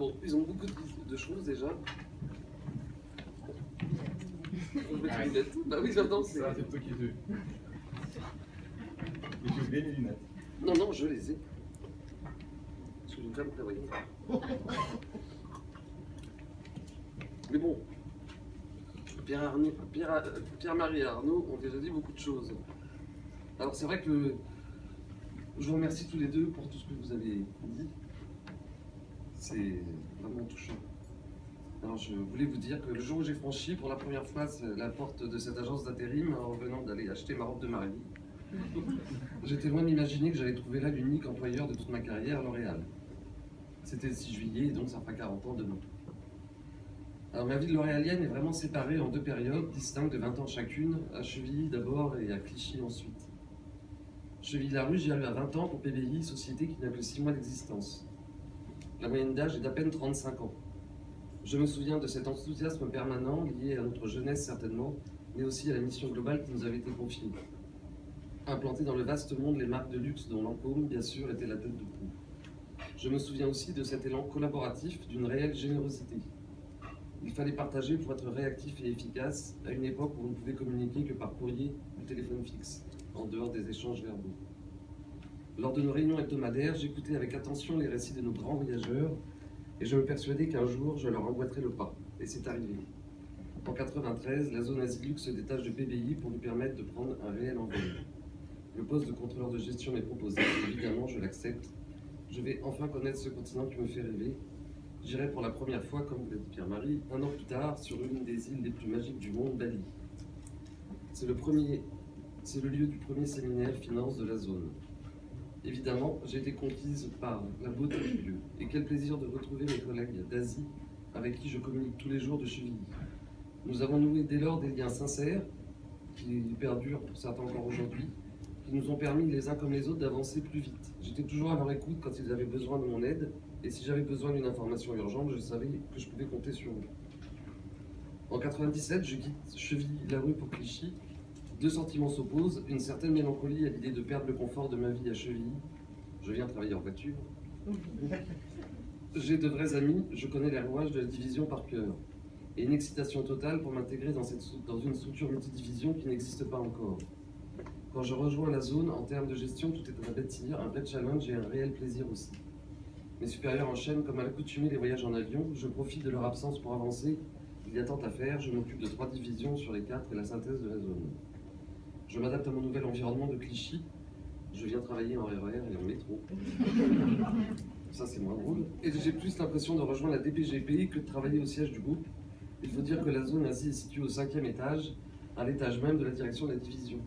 Bon, ils ont beaucoup de choses déjà. On va mettre les lunettes. Bah oui, j'attends. Ça, c'est toi qui es. Et j'ai oublié les lunettes. Non, non, je les ai. Parce que j'ai une femme prévoyante. Mais bon, Pierre-Marie et Arnaud ont déjà dit beaucoup de choses. Alors c'est vrai que je vous remercie tous les deux pour tout ce que vous avez dit. C'est vraiment touchant. Alors je voulais vous dire que le jour où j'ai franchi pour la première fois la porte de cette agence d'intérim en revenant d'aller acheter ma robe de mariée, j'étais loin d'imaginer que j'allais trouver là l'unique employeur de toute ma carrière, L'Oréal. C'était le 6 juillet et donc ça fera 40 ans demain. Alors ma vie de L'Oréalienne est vraiment séparée en deux périodes distinctes de 20 ans chacune, à Chevilly d'abord et à Clichy ensuite. Chevilly-Larue, j'y arrive à 20 ans pour PBI, société qui n'a que 6 mois d'existence. La moyenne d'âge est d'à peine 35 ans. Je me souviens de cet enthousiasme permanent lié à notre jeunesse certainement, mais aussi à la mission globale qui nous avait été confiée. Implanter dans le vaste monde les marques de luxe dont Lancôme, bien sûr, était la tête de proue. Je me souviens aussi de cet élan collaboratif, d'une réelle générosité. Il fallait partager pour être réactif et efficace à une époque où on ne pouvait communiquer que par courrier ou téléphone fixe, en dehors des échanges verbaux. Lors de nos réunions hebdomadaires, j'écoutais avec attention les récits de nos grands voyageurs et je me persuadais qu'un jour, je leur emboîterais le pas. Et c'est arrivé. En 1993, la zone Asie Luxe se détache de PBI pour lui permettre de prendre un réel envol. Le poste de contrôleur de gestion m'est proposé, évidemment, je l'accepte. Je vais enfin connaître ce continent qui me fait rêver. J'irai pour la première fois, comme vous l'a dit Pierre-Marie, un an plus tard, sur l'une des îles les plus magiques du monde, Bali. C'est le lieu du premier séminaire finance de la zone. Évidemment, j'ai été conquise par la beauté du lieu. Et quel plaisir de retrouver mes collègues d'Asie, avec qui je communique tous les jours de Chevilly. Nous avons noué dès lors des liens sincères, qui perdurent pour certains encore aujourd'hui, qui nous ont permis les uns comme les autres d'avancer plus vite. J'étais toujours à leur écoute quand ils avaient besoin de mon aide, et si j'avais besoin d'une information urgente, je savais que je pouvais compter sur eux. En 1997, je quitte Chevilly-Larue pour Clichy. Deux sentiments s'opposent, une certaine mélancolie à l'idée de perdre le confort de ma vie à Chevilly. Je viens travailler en voiture. J'ai de vrais amis, je connais les rouages de la division par cœur. Et une excitation totale pour m'intégrer dans une structure multidivision qui n'existe pas encore. Quand je rejoins la zone, en termes de gestion, tout est à bâtir, un vrai challenge et un réel plaisir aussi. Mes supérieurs enchaînent comme à l'accoutumée les voyages en avion, je profite de leur absence pour avancer. Il y a tant à faire, je m'occupe de 3 divisions sur les 4 et la synthèse de la zone. Je m'adapte à mon nouvel environnement de Clichy. Je viens travailler en RER et en métro. Ça, c'est moins drôle. Et j'ai plus l'impression de rejoindre la DPGP que de travailler au siège du groupe. Il faut dire que la zone Asie est située au 5e étage, à l'étage même de la direction de la division.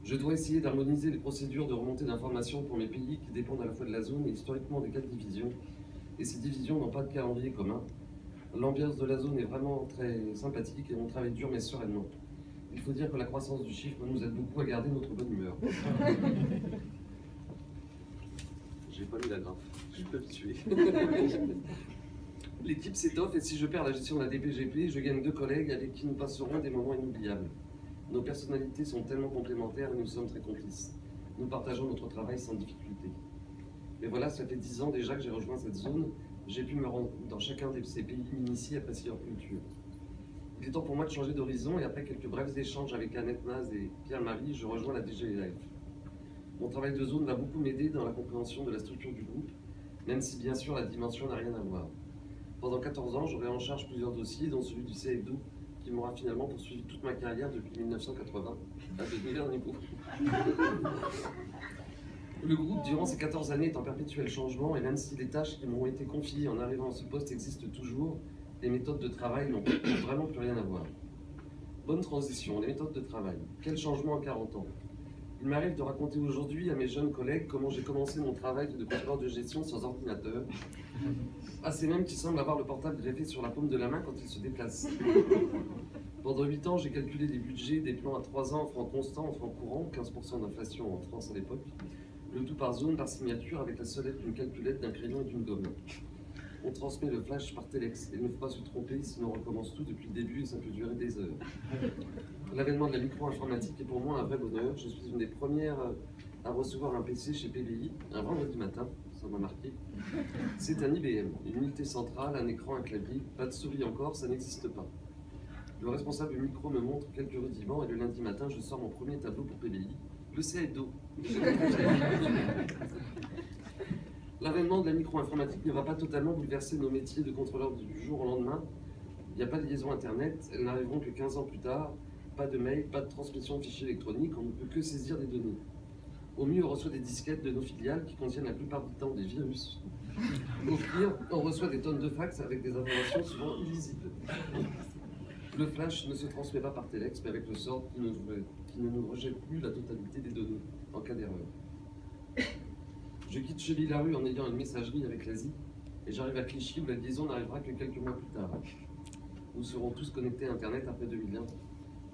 Je dois essayer d'harmoniser les procédures de remontée d'informations pour mes pays qui dépendent à la fois de la zone et historiquement des 4 divisions. Et ces divisions n'ont pas de calendrier commun. L'ambiance de la zone est vraiment très sympathique et on travaille dur mais sereinement. Il faut dire que la croissance du chiffre nous aide beaucoup à garder notre bonne humeur. J'ai pas mis la graphe, je suis pas habitué. L'équipe s'étoffe et si je perds la gestion de la DPGP, je gagne 2 collègues avec qui nous passerons des moments inoubliables. Nos personnalités sont tellement complémentaires et nous sommes très complices. Nous partageons notre travail sans difficulté. Et voilà, ça fait 10 ans déjà que j'ai rejoint cette zone. J'ai pu me rendre dans chacun de ces pays initiés à apprécier leur culture. Il est temps pour moi de changer d'horizon et après quelques brefs échanges avec Annette Naz et Pierre-Marie, je rejoins la DGLF. Mon travail de zone va beaucoup m'aider dans la compréhension de la structure du groupe, même si bien sûr la dimension n'a rien à voir. Pendant 14 ans, j'aurai en charge plusieurs dossiers, dont celui du CFDO, qui m'aura finalement poursuivi toute ma carrière depuis 1980, à de divers niveaux. Le groupe, durant ces 14 années, est en perpétuel changement, et même si les tâches qui m'ont été confiées en arrivant à ce poste existent toujours, les méthodes de travail n'ont vraiment plus rien à voir. Bonne transition, les méthodes de travail. Quel changement en 40 ans? Il m'arrive de raconter aujourd'hui à mes jeunes collègues comment j'ai commencé mon travail de contrôleur de gestion sans ordinateur, à ces mêmes qui semblent avoir le portable greffé sur la paume de la main quand ils se déplacent. Pendant 8 ans, j'ai calculé des budgets, des plans à 3 ans en francs constants, en francs courants, 15% d'inflation en France à l'époque, le tout par zone, par signature, avec la seule aide d'une calculette, d'un crayon et d'une gomme. On transmet le flash par téléx, et il ne faut pas se tromper, sinon on recommence tout depuis le début et ça peut durer des heures. L'avènement de la micro-informatique est pour moi un vrai bonheur. Je suis une des premières à recevoir un PC chez PBI, un vendredi matin, ça m'a marqué. C'est un IBM, une unité centrale, un écran, un clavier, pas de souris encore, ça n'existe pas. Le responsable du micro me montre quelques rudiments et le lundi matin, je sors mon premier tableau pour PBI, le CFDO. L'avènement de la micro-informatique ne va pas totalement bouleverser nos métiers de contrôleur du jour au lendemain. Il n'y a pas de liaison Internet, elles n'arriveront que 15 ans plus tard. Pas de mail, pas de transmission de fichiers électroniques, on ne peut que saisir des données. Au mieux, on reçoit des disquettes de nos filiales qui contiennent la plupart du temps des virus. Au pire, on reçoit des tonnes de fax avec des informations souvent illisibles. Le flash ne se transmet pas par téléx, mais avec le sort qui ne nous rejette plus la totalité des données en cas d'erreur. Je quitte Cheville-la-Rue en ayant une messagerie avec l'Asie et j'arrive à Clichy où la liaison n'arrivera que quelques mois plus tard. Nous serons tous connectés à Internet après 2001.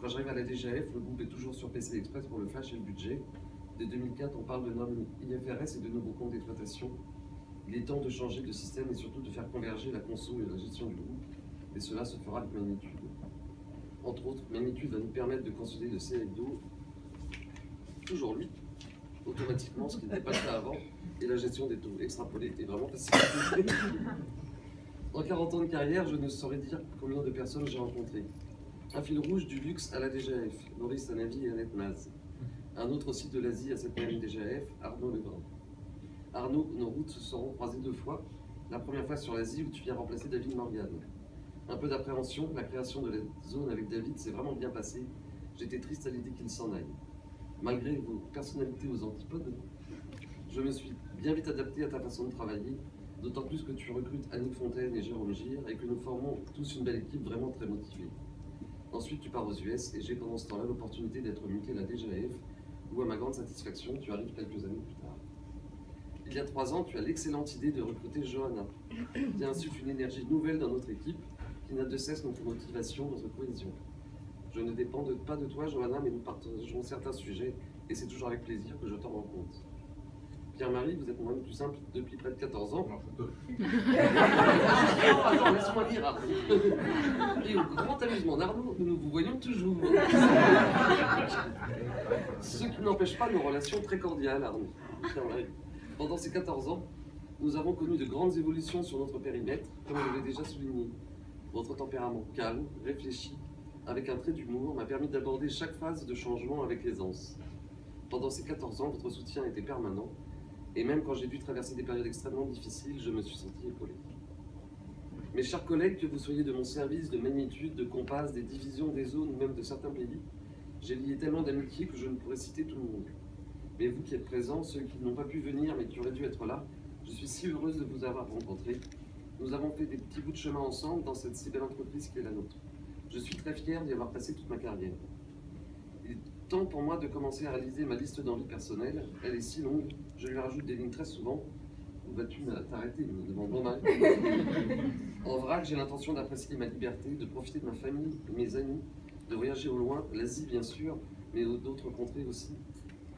Quand j'arrive à la DGF, le groupe est toujours sur PC Express pour le flash et le budget. Dès 2004, on parle de normes IFRS et de nouveaux comptes d'exploitation. Il est temps de changer de système et surtout de faire converger la conso et la gestion du groupe. Et cela se fera avec Magnitude. Entre autres, Magnitude va nous permettre de consolider le CFDO, toujours lui, automatiquement, ce qui n'était pas le cas avant, et la gestion des taux extrapolés est vraiment facile. En 40 ans de carrière, je ne saurais dire combien de personnes j'ai rencontrées. Un fil rouge du luxe à la DGF, Maurice Anavi et Annette Maz. Un autre aussi de l'Asie à cette même DGF, Arnaud Legrand. Arnaud, nos routes se seront croisées 2 fois. La première fois sur l'Asie où tu viens remplacer David Morgan. Un peu d'appréhension, la création de la zone avec David s'est vraiment bien passée. J'étais triste à l'idée qu'il s'en aille. Malgré vos personnalités aux antipodes, je me suis bien vite adapté à ta façon de travailler, d'autant plus que tu recrutes Annick Fontaine et Jérôme Gir et que nous formons tous une belle équipe vraiment très motivée. Ensuite, tu pars aux US et j'ai pendant ce temps-là l'opportunité d'être muté à la DGF, où à ma grande satisfaction, tu arrives quelques années plus tard. Il y a 3 ans, tu as l'excellente idée de recruter Johanna, qui insuffle une énergie nouvelle dans notre équipe, qui n'a de cesse notre motivation, notre cohésion. Je ne dépends pas de toi, Johanna, mais nous partageons certains sujets, et c'est toujours avec plaisir que je t'en rends compte. Pierre-Marie, vous êtes moins plus simple depuis près de 14 ans. Attends, laisse-moi dire, Arnaud. Et au grand amusement d'Arnaud, nous vous voyons toujours. Ce qui n'empêche pas nos relations très cordiales, Arnaud. Pierre-Marie. Pendant ces 14 ans, nous avons connu de grandes évolutions sur notre périmètre, comme je l'ai déjà souligné. Votre tempérament calme, réfléchi, avec un trait d'humour, m'a permis d'aborder chaque phase de changement avec aisance. Pendant ces 14 ans, votre soutien était permanent, et même quand j'ai dû traverser des périodes extrêmement difficiles, je me suis senti épaulé. Mes chers collègues, que vous soyez de mon service, de Magnitude, de Compass, des divisions, des zones ou même de certains pays, j'ai lié tellement d'amitié que je ne pourrais citer tout le monde. Mais vous qui êtes présents, ceux qui n'ont pas pu venir mais qui auraient dû être là, je suis si heureuse de vous avoir rencontrés. Nous avons fait des petits bouts de chemin ensemble dans cette si belle entreprise qui est la nôtre. Je suis très fier d'y avoir passé toute ma carrière. Il est temps pour moi de commencer à réaliser ma liste d'envies personnelles. Elle est si longue, je lui rajoute des lignes très souvent. Où vas-tu t'arrêter, me demande Romain. En vrac, j'ai l'intention d'apprécier ma liberté, de profiter de ma famille, de mes amis, de voyager au loin, l'Asie bien sûr, mais d'autres contrées aussi.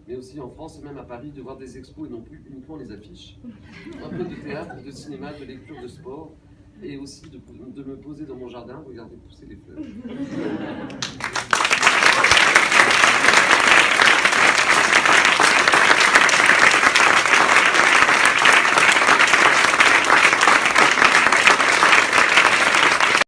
Mais aussi en France et même à Paris, de voir des expos et non plus uniquement les affiches. Un peu de théâtre, de cinéma, de lecture, de sport, et aussi de me poser dans mon jardin, regarder pousser les fleurs.